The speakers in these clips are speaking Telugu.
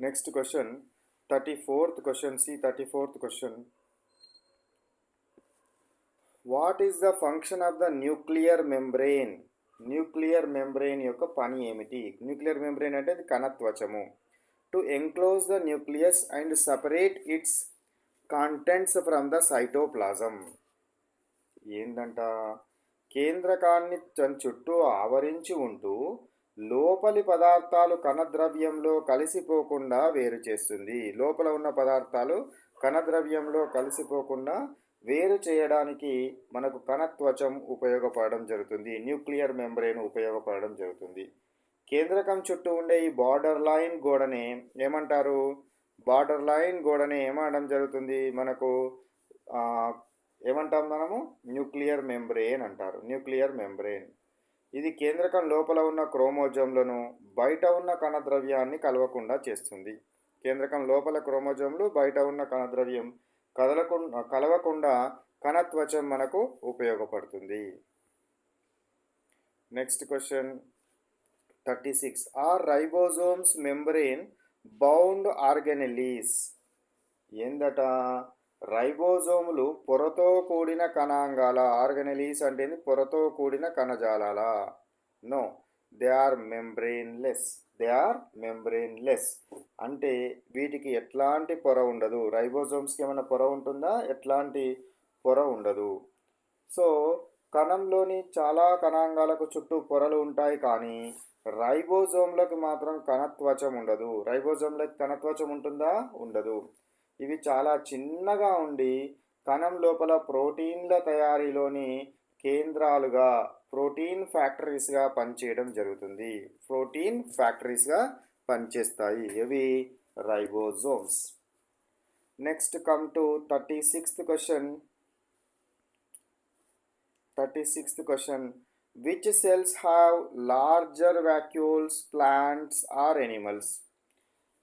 Next question, 34th question. See 34th question. What is the function of the nuclear membrane? Nuclear membrane యొక్క పని ఏమిటి? న్యూక్లియర్ మెంబ్రెయిన్ అంటే అది కణత్వచము. To enclose the nucleus and separate its contents from the cytoplasm. ఏందంట? కేంద్రకాన్ని చుట్టూ ఆవరించి ఉంటూ లోపలి పదార్థాలు కణద్రవ్యంలో కలిసిపోకుండా వేరు చేస్తుంది. లోపల ఉన్న పదార్థాలు కణద్రవ్యంలో కలిసిపోకుండా వేరు చేయడానికి మనకు కణత్వచం ఉపయోగపడడం జరుగుతుంది. న్యూక్లియర్ మెంబ్రెయిన్ ఉపయోగపడడం జరుగుతుంది. కేంద్రకం చుట్టూ ఉండే ఈ బార్డర్ లైన్ గోడనే ఏమంటారు? బార్డర్ లైన్ గోడనే ఏమనడం జరుగుతుంది? మనకు ఏమంటాం మనము? న్యూక్లియర్ మెంబ్రెయిన్ అంటారు. న్యూక్లియర్ మెంబ్రెయిన్ ఇది కేంద్రకం లోపల ఉన్న క్రోమోజోమ్లను బయట ఉన్న కణద్రవ్యాన్ని కలవకుండా చేస్తుంది. కేంద్రకం లోపల క్రోమోజోమ్లు బయట ఉన్న కణద్రవ్యం కలవకుండా కణత్వచం మనకు ఉపయోగపడుతుంది. Next question 36. Are ribosomes membrane bound organelles? ఏందట? రైబోజోములు పొరతో కూడిన కణాంగాల. ఆర్గనెలీస్ అంటే పొరతో కూడిన కణజాలాల? No, they are membraneless. They are membraneless అంటే వీటికి ఎట్లాంటి పొర ఉండదు. రైబోజోమ్స్కి ఏమైనా పొర ఉంటుందా? ఎట్లాంటి పొర ఉండదు. సో కణంలోని చాలా కణాంగాలకు చుట్టూ పొరలు ఉంటాయి, కానీ రైబోజోమ్లకు మాత్రం కణత్వచం ఉండదు. రైబోజోమ్లకు కణత్వచం ఉంటుందా? ఉండదు. ఇవి చాలా చిన్నగా ఉండి కణం లోపల ప్రోటీన్ల తయారీలోని కేంద్రాలుగా, ప్రోటీన్ ఫ్యాక్టరీస్గా పనిచేయడం జరుగుతుంది. ప్రోటీన్ ఫ్యాక్టరీస్గా పనిచేస్తాయి ఇవి ribosomes. Next come to 36th question. 36th question. Which cells have larger vacuoles, plants or animals?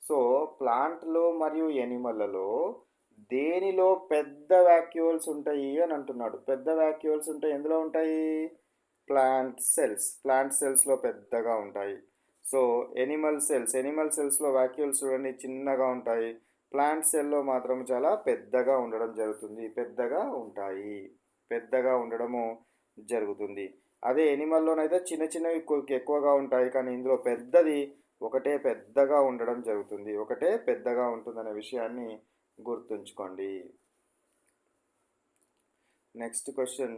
So ప్లాంట్లు మరియు ఎనిమల్లలో దేనిలో పెద్ద వాక్యూల్స్ ఉంటాయి అని అంటున్నాడు. పెద్ద వాక్యూల్స్ ఉంటాయి. ఎందులో ఉంటాయి? Plant cells. ప్లాంట్ సెల్స్లో పెద్దగా ఉంటాయి. సో ఎనిమల్ సెల్స్లో వాక్యూల్స్ చూడండి చిన్నగా ఉంటాయి. ప్లాంట్ సెల్లో మాత్రం చాలా పెద్దగా ఉండడం జరుగుతుంది. పెద్దగా ఉంటాయి. పెద్దగా ఉండడము జరుగుతుంది. అదే ఎనిమల్లోనైతే చిన్న చిన్నవి ఎక్కువగా ఉంటాయి, కానీ ఇందులో పెద్దది ఒకటే పెద్దగా ఉండడం జరుగుతుంది. ఒకటే పెద్దగా ఉంటుందనే విషయాన్ని గుర్తుంచుకోండి. Next question